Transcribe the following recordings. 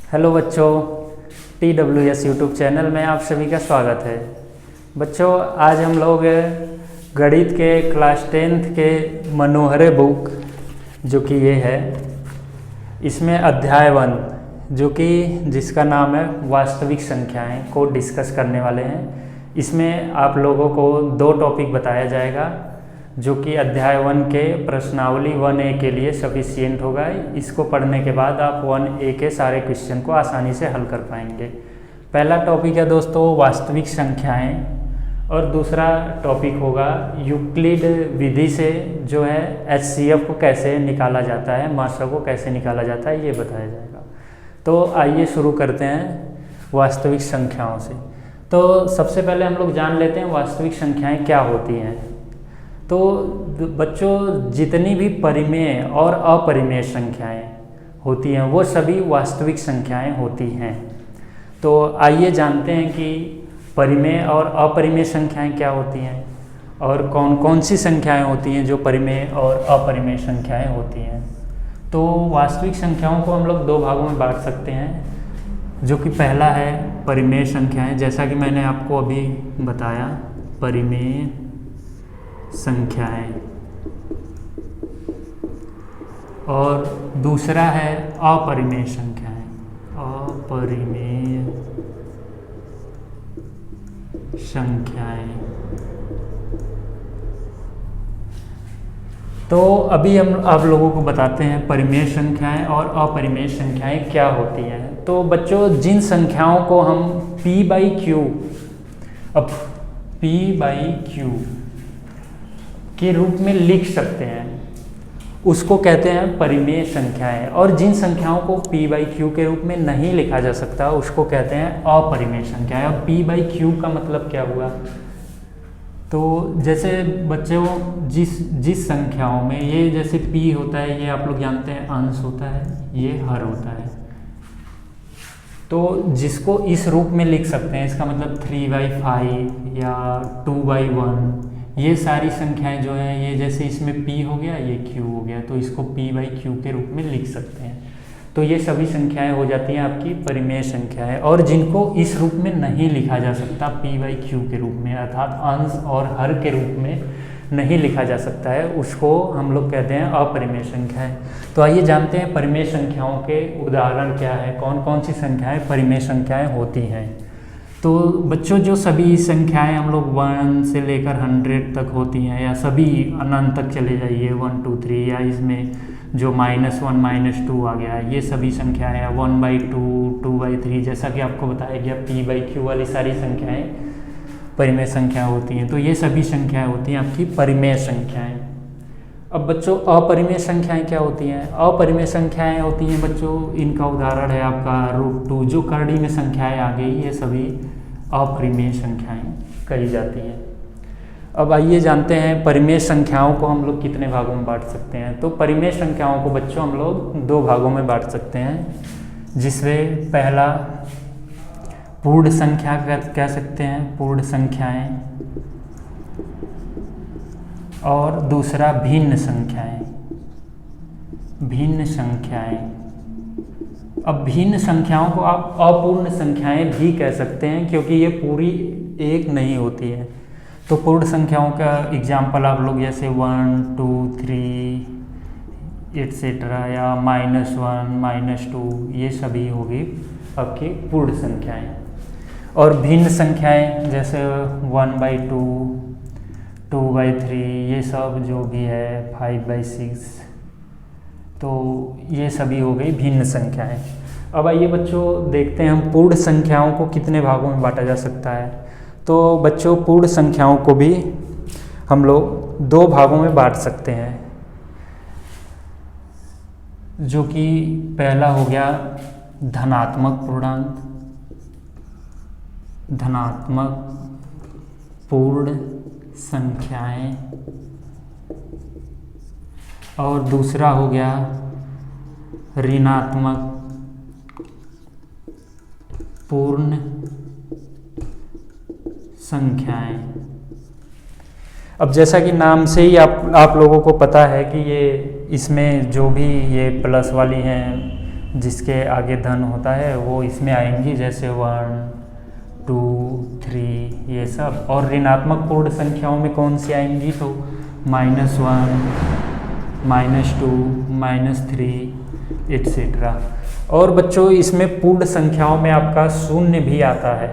Hello बच्चों, TWS YouTube channel में आप सभी का स्वागत है। बच्चों, आज हम लोग गणित के क्लास 10th के मनोहरे बुक जो कि ये है, इसमें अध्याय 1 जो कि जिसका नाम है वास्तविक संख्याएं को डिस्कस करने वाले हैं। इसमें आप लोगों को 2 टॉपिक बताया जाएगा जो कि अध्याय 1 के प्रश्नावली 1A के लिए सफिशिएंट होगा। इसको पढ़ने के बाद आप 1A के सारे क्वेश्चन को आसानी से हल कर पाएंगे। पहला टॉपिक है दोस्तों वास्तविक संख्याएं और दूसरा टॉपिक होगा यूक्लिड विधि से जो है HCF को कैसे निकाला जाता है, मात्रा को कैसे निकाला जाता है, ये बताया जाएगा। तो आइए शुरू करते हैं वास्तविक संख्याओं से। तो सबसे पहले हम लोग जान लेते हैं वास्तविक संख्याएं क्या होती हैं। तो बच्चों, जितनी भी परिमेय और अपरिमेय संख्याएं होती हैं वो सभी वास्तविक संख्याएं होती हैं। तो आइए जानते हैं कि परिमेय और अपरिमेय संख्याएं क्या होती हैं और कौन कौन सी संख्याएं होती हैं जो परिमेय और अपरिमेय संख्याएं होती हैं। तो वास्तविक संख्याओं को हम लोग 2 भागों में बांट सकते हैं, जो कि पहला है परिमेय संख्याएं, जैसा कि मैंने आपको अभी बताया, परिमेय संख्याएं, और दूसरा है अपरिमेय संख्याएं, अपरिमेय संख्याएं। तो अभी हम आप लोगों को बताते हैं परिमेय संख्याएं और अपरिमेय संख्याएं क्या होती हैं। तो बच्चों, जिन संख्याओं को हम P/Q, अब P/Q के रूप में लिख सकते हैं उसको कहते हैं परिमेय संख्याएं, और जिन संख्याओं को P/Q के रूप में नहीं लिखा जा सकता उसको कहते हैं अपरिमेय संख्याएं। अब P/Q का मतलब क्या हुआ? तो जैसे बच्चों, जिस संख्याओं में ये जैसे P होता है, ये आप लोग जानते हैं अंश होता है, ये हर होता है। तो जिसको इस रूप में लिख सकते हैं, इसका मतलब 3/5 या 2/1, ये सारी संख्याएं जो है, ये जैसे इसमें P हो गया, ये Q हो गया, तो इसको P/Q के रूप में लिख सकते हैं। तो ये सभी संख्याएं हो जाती हैं आपकी परिमेय संख्याएं। और जिनको इस रूप में नहीं लिखा जा सकता P/Q के रूप में, अर्थात अंश और हर के रूप में नहीं लिखा जा सकता है, उसको हम लोग कहते हैं अपरिमेय संख्याएं। तो आइए जानते हैं परिमेय संख्याओं के उदाहरण क्या है, कौन कौन सी संख्याएं परिमेय संख्याएं होती हैं। तो बच्चों, जो सभी संख्याएं हम लोग 1 से लेकर 100 तक होती हैं, या सभी अनंत तक चले जाइए 1 2 3, या इसमें जो -1 -2 आ गया है, ये सभी संख्याएं 1/2 2/3, जैसा कि आपको बताया गया P/Q वाली सारी संख्याएं परिमेय संख्या होती हैं। तो ये सभी संख्याएं होती हैं आपकी परिमेय संख्याएं। अब बच्चों, अपरिमेय संख्याएं क्या होती हैं? अपरिमेय संख्याएं होती हैं बच्चों, इनका उदाहरण है आपका √2, जो करड़ी में संख्याएं आ गई, ये सभी अपरिमेय संख्याएं कही जाती हैं। अब आइए जानते हैं परिमेय संख्याओं को हम लोग कितने भागों में बांट सकते हैं। तो परिमेय संख्याओं को बच्चों हम लोग 2 भागों में बांट सकते हैं, जिसमें पहला पूर्ण संख्या कह सकते हैं, पूर्ण संख्याएं, और दूसरा भिन्न संख्याएं, भिन्न संख्याएं। अब भिन्न संख्याओं को आप अपूर्ण संख्याएं भी कह सकते हैं, क्योंकि ये पूरी एक नहीं होती है। तो पूर्ण संख्याओं का एग्जाम्पल आप लोग जैसे 1 2 3 एट्सेट्रा, या -1 -2, ये सभी होगी आपकी पूर्ण संख्याएं। और भिन्न संख्याएं जैसे 1/2 2/3, ये सब जो भी है 5/6, तो ये सभी हो गई भिन्न संख्याएं। अब आइए बच्चों देखते हैं हम पूर्ण संख्याओं को कितने भागों में बांटा जा सकता है। तो बच्चों, पूर्ण संख्याओं को भी हम लोग 2 भागों में बांट सकते हैं, जो कि पहला हो गया धनात्मक पूर्णांक, धनात्मक पूर्ण संख्याएं, और दूसरा हो गया ऋणात्मक पूर्ण संख्याएं। अब जैसा कि नाम से ही आप लोगों को पता है कि ये इसमें जो भी ये प्लस वाली हैं जिसके आगे धन होता है वो इसमें आएंगी, जैसे 1 2 3 ये सब। और ऋणात्मक पूर्ण संख्याओं में कौन सी आएंगी, तो -1 -2 -3 एट्सेट्रा। और बच्चों इसमें पूर्ण संख्याओं में आपका शून्य भी आता है,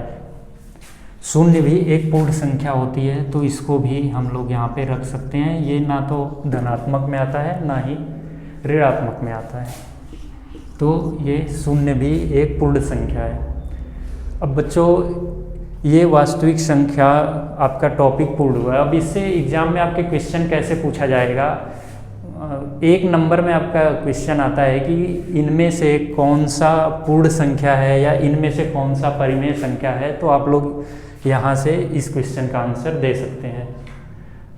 शून्य भी एक पूर्ण संख्या होती है, तो इसको भी हम लोग यहाँ पे रख सकते हैं। ये ना तो धनात्मक में आता है ना ही ऋणात्मक में आता है, तो ये शून्य भी एक पूर्ण संख्या है। अब बच्चों ये वास्तविक संख्या आपका टॉपिक पूर्ण हुआ। अब इससे एग्जाम में आपके क्वेश्चन कैसे पूछा जाएगा, 1 नंबर में आपका क्वेश्चन आता है कि इनमें से कौन सा पूर्ण संख्या है या इनमें से कौन सा परिमेय संख्या है, तो आप लोग यहाँ से इस क्वेश्चन का आंसर दे सकते हैं।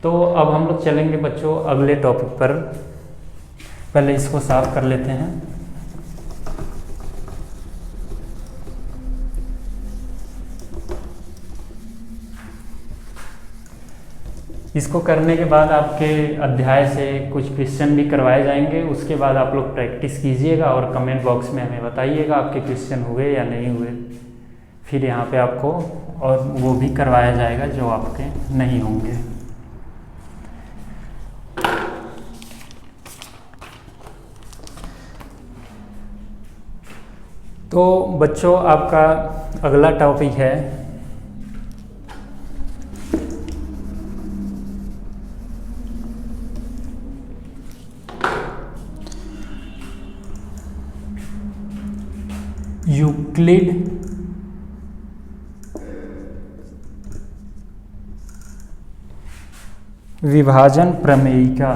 तो अब हम लोग चलेंगे बच्चों अगले टॉपिक पर। पहले इसको साफ कर लेते हैं। इसको करने के बाद आपके अध्याय से कुछ क्वेश्चन भी करवाए जाएंगे, उसके बाद आप लोग प्रैक्टिस कीजिएगा और कमेंट बॉक्स में हमें बताइएगा आपके क्वेश्चन हुए या नहीं हुए। फिर यहाँ पे आपको और वो भी करवाया जाएगा जो आपके नहीं होंगे। तो बच्चों आपका अगला टॉपिक है यूक्लिड विभाजन प्रमेयिका।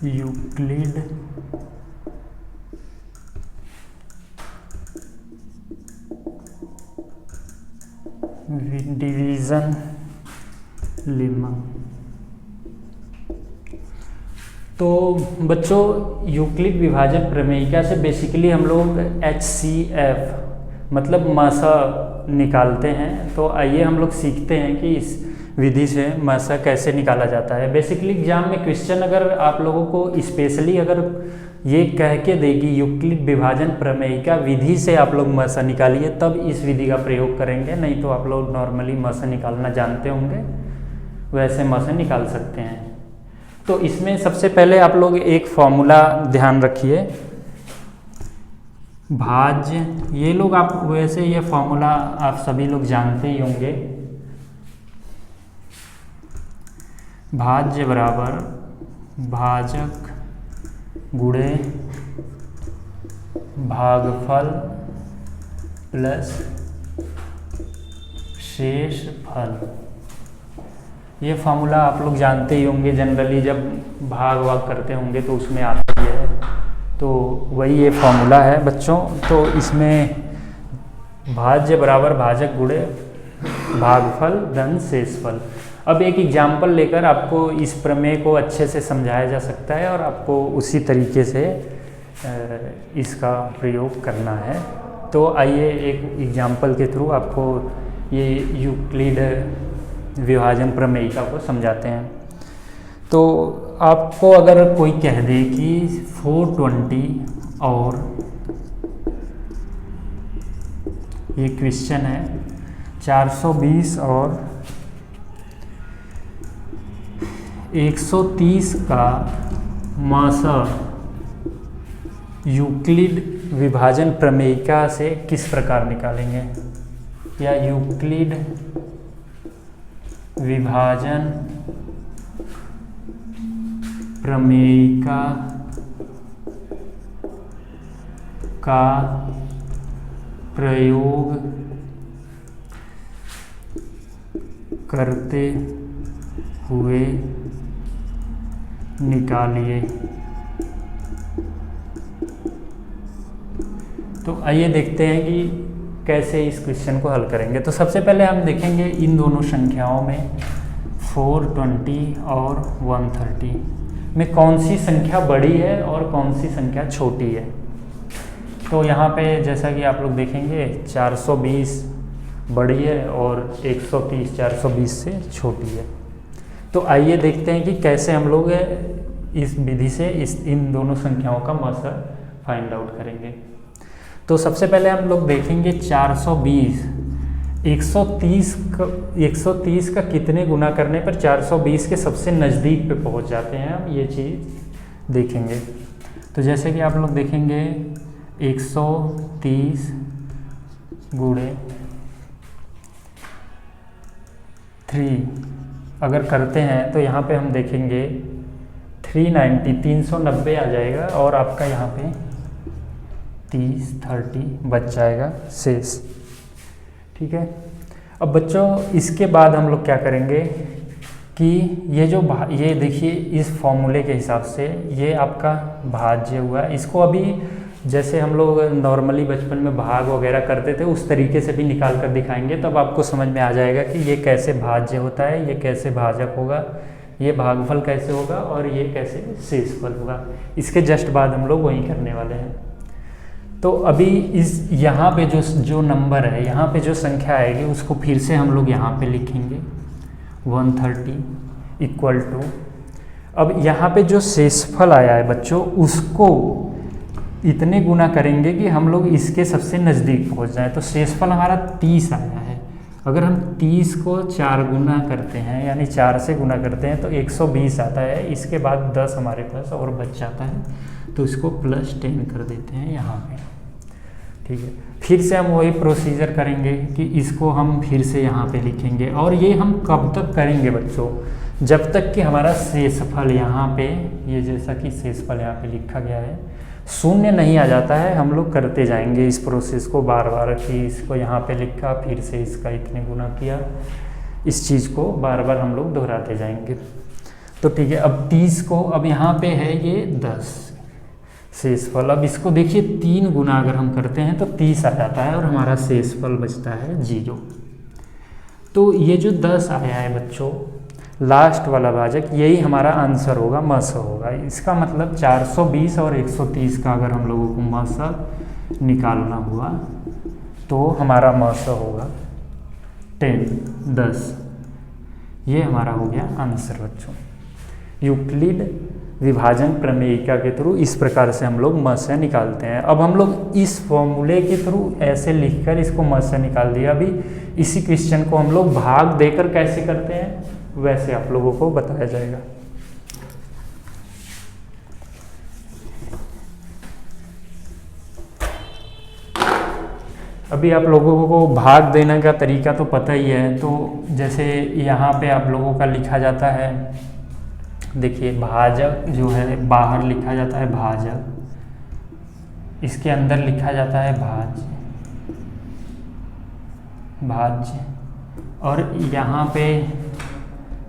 Euclid division lemma. तो बच्चों यूक्लिड विभाजन प्रमेयिका से बेसिकली हम लोग HCF मतलब मासा निकालते हैं। तो आइए हम लोग सीखते हैं कि इस विधि से मासा कैसे निकाला जाता है। बेसिकली एग्जाम में क्वेश्चन अगर आप लोगों को स्पेशली अगर ये कह के देगी यूक्लिड विभाजन प्रमेयिका विधि से आप लोग मासा निकालिए, तब इस विधि का प्रयोग करेंगे, नहीं तो आप लोग नॉर्मली मासा निकालना जानते होंगे, वैसे मासा निकाल सकते हैं। तो इसमें सबसे पहले आप लोग एक फॉर्मूला ध्यान रखिए, भाज्य। ये लोग आप वैसे ये फॉर्मूला आप सभी लोग जानते ही होंगे। भाज्य बराबर भाजक गुणे भागफल प्लस शेष फल। ये फार्मूला आप लोग जानते ही होंगे, जनरली जब भाग वाग करते होंगे तो उसमें आता ही है। तो वही ये फार्मूला है बच्चों। तो इसमें भाज्य बराबर भाजक गुणे भागफल धन शेषफल। अब एक एग्जाम्पल लेकर आपको इस प्रमेय को अच्छे से समझाया जा सकता है और आपको उसी तरीके से इसका प्रयोग करना है। तो आइए एक एग्जाम्पल के थ्रू आपको ये यूक्लिड विभाजन प्रमेयिका को समझाते हैं। तो आपको अगर कोई कह दे कि 420 और ये क्वेश्चन है 420 और 130 का मासा यूक्लिड विभाजन प्रमेयिका से किस प्रकार निकालेंगे, या यूक्लिड विभाजन प्रमेयिका का प्रयोग करते हुए निकालिए। तो आइए देखते हैं कि कैसे इस क्वेश्चन को हल करेंगे। तो सबसे पहले हम देखेंगे इन दोनों संख्याओं में 420 और 130 में कौन सी संख्या बड़ी है और कौन सी संख्या छोटी है। तो यहाँ पे जैसा कि आप लोग देखेंगे 420 बड़ी है और 130 420 से छोटी है। तो आइए देखते हैं कि कैसे हम लोग इस विधि से इन दोनों संख्याओं का मसा फाइंड आउट करेंगे। तो सबसे पहले हम लोग देखेंगे 420 130 का कितने गुना करने पर 420 के सबसे नज़दीक पे पहुंच जाते हैं, हम ये चीज़ देखेंगे। तो जैसे कि आप लोग देखेंगे 130 गुणे 3 अगर करते हैं तो यहाँ पे हम देखेंगे 390 आ जाएगा और आपका यहाँ पे 30 बच जाएगा शेष। ठीक है। अब बच्चों इसके बाद हम लोग क्या करेंगे कि ये देखिए इस फॉर्मूले के हिसाब से ये आपका भाज्य हुआ। इसको अभी जैसे हम लोग नॉर्मली बचपन में भाग वगैरह करते थे उस तरीके से भी निकाल कर दिखाएंगे, तब आपको समझ में आ जाएगा कि ये कैसे भाज्य होता है, ये कैसे भाजक होगा, ये भागफल कैसे होगा और ये कैसे शेषफल होगा। इसके जस्ट बाद हम लोग वही करने वाले हैं। तो अभी इस यहाँ पे जो नंबर है, यहाँ पे जो संख्या आएगी उसको फिर से हम लोग यहाँ पे लिखेंगे 130 इक्वल टू, अब यहाँ पे जो शेषफल आया है बच्चों उसको इतने गुना करेंगे कि हम लोग इसके सबसे नज़दीक पहुँच जाएं। तो शेषफल हमारा 30 आया है। अगर हम 30 को 4 गुना करते हैं यानी 4 से गुना करते हैं तो 120 आता है। इसके बाद 10 हमारे पास और बच जाता है, तो इसको +10 कर देते हैं यहाँ पे। ठीक है। फिर से हम वही प्रोसीजर करेंगे कि इसको हम फिर से यहाँ पे लिखेंगे और ये हम कब तक करेंगे बच्चों, जब तक कि हमारा शेषफल यहाँ पे, ये जैसा कि शेषफल यहाँ पे लिखा गया है, शून्य नहीं आ जाता है। हम लोग करते जाएंगे इस प्रोसेस को बार बार कि इसको यहाँ पे लिखा फिर से इसका इतने गुना किया, इस चीज़ को बार बार हम लोग दोहराते जाएंगे। तो ठीक है। अब 30 को, अब यहाँ पे है ये 10 शेषफल, अब इसको देखिए 3 गुना अगर हम करते हैं तो 30 आ जाता है और हमारा शेषफल बचता है 0। तो ये जो 10 आया है बच्चों लास्ट वाला भाजक, यही हमारा आंसर होगा, मस होगा। इसका मतलब 420 और 130 का अगर हम लोगों को मस निकालना हुआ तो हमारा मस होगा 10। ये हमारा हो गया आंसर बच्चों। यूक्लिड विभाजन प्रमेयिका के थ्रू इस प्रकार से हम लोग मस निकालते हैं। अब हम लोग इस फॉर्मूले के थ्रू ऐसे लिखकर इसको मस निकाल दिया। अभी इसी क्वेश्चन को हम लोग भाग देकर कैसे करते हैं वैसे आप लोगों को बताया जाएगा। अभी आप लोगों को भाग देने का तरीका तो पता ही है। तो जैसे यहाँ पे आप लोगों का लिखा जाता है, देखिए भाजक जो है बाहर लिखा जाता है भाजक, इसके अंदर लिखा जाता है भाज्य, और यहाँ पे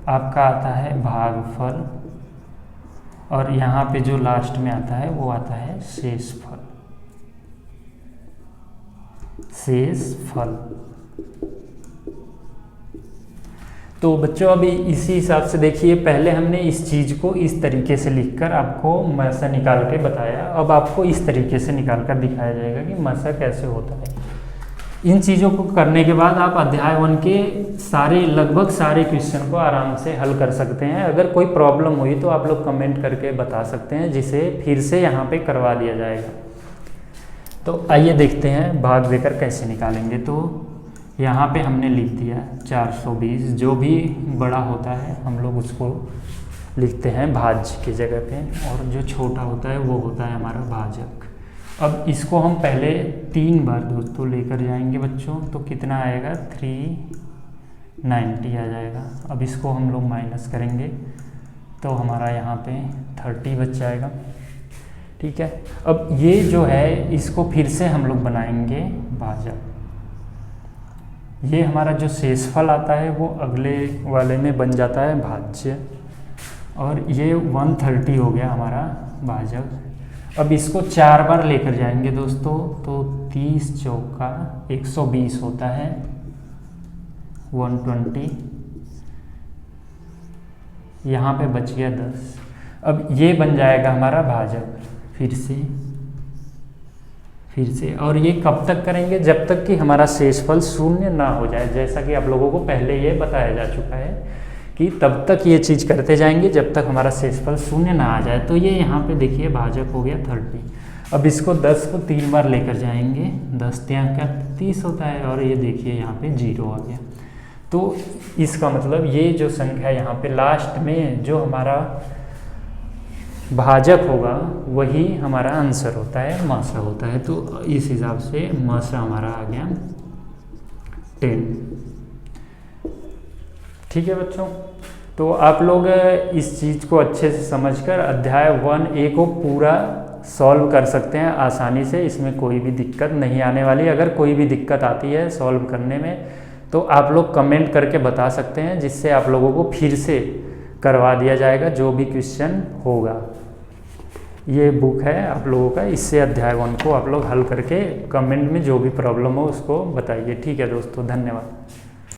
आपका आता है भागफल, और यहाँ पे जो लास्ट में आता है वो आता है शेषफल। तो बच्चों अभी इसी हिसाब से देखिए, पहले हमने इस चीज़ को इस तरीके से लिखकर आपको मसा निकाल के बताया। अब आपको इस तरीके से निकाल कर दिखाया जाएगा कि मसा कैसे होता है। इन चीज़ों को करने के बाद आप अध्याय 1 के लगभग सारे क्वेश्चन को आराम से हल कर सकते हैं। अगर कोई प्रॉब्लम हुई तो आप लोग कमेंट करके बता सकते हैं, जिसे फिर से यहाँ पे करवा दिया जाएगा। तो आइए देखते हैं भाग देकर कैसे निकालेंगे। तो यहाँ पे हमने लिख दिया 420, जो भी बड़ा होता है हम लोग उसको लिखते हैं भाज्य की जगह पे, और जो छोटा होता है वो होता है हमारा भाजक। अब इसको हम पहले 3 बार दोस्तों लेकर जाएंगे बच्चों, तो कितना आएगा 390 आ जाएगा। अब इसको हम लोग माइनस करेंगे तो हमारा यहाँ पे 30 बच जाएगा। ठीक है। अब ये जो है इसको फिर से हम लोग बनाएंगे भाजक। ये हमारा जो शेषफल आता है वो अगले वाले में बन जाता है भाज्य, और ये 130 हो गया हमारा भाजक। अब इसको 4 बार लेकर जाएंगे दोस्तों, तो 30 चौका 120 होता है 120, यहाँ पे बच गया 10। अब ये बन जाएगा हमारा भाजक। फिर से फिर से। और ये कब तक करेंगे? जब तक कि हमारा शेषफल शून्य ना हो जाए, जैसा कि आप लोगों को पहले ये बताया जा चुका है कि तब तक ये चीज़ करते जाएंगे जब तक हमारा शेषफल शून्य ना आ जाए। तो ये यहाँ पे देखिए भाजक हो गया 30। अब इसको 10 को 3 बार लेकर जाएंगे, 10 यहाँ क्या 30 होता है, और ये देखिए यहाँ पे 0 आ गया। तो इसका मतलब ये जो संख्या यहाँ पे लास्ट में जो हमारा भाजक होगा वही हमारा आंसर होता है, मात्रा होता है। तो इस हिसाब से मात्रा हमारा आ गया 10। ठीक है बच्चों, तो आप लोग इस चीज़ को अच्छे से समझकर अध्याय 1A को पूरा सॉल्व कर सकते हैं आसानी से। इसमें कोई भी दिक्कत नहीं आने वाली। अगर कोई भी दिक्कत आती है सॉल्व करने में तो आप लोग कमेंट करके बता सकते हैं, जिससे आप लोगों को फिर से करवा दिया जाएगा जो भी क्वेश्चन होगा। ये बुक है आप लोगों का, इससे अध्याय 1 को आप लोग हल करके कमेंट में जो भी प्रॉब्लम हो उसको बताइए। ठीक है दोस्तों, धन्यवाद।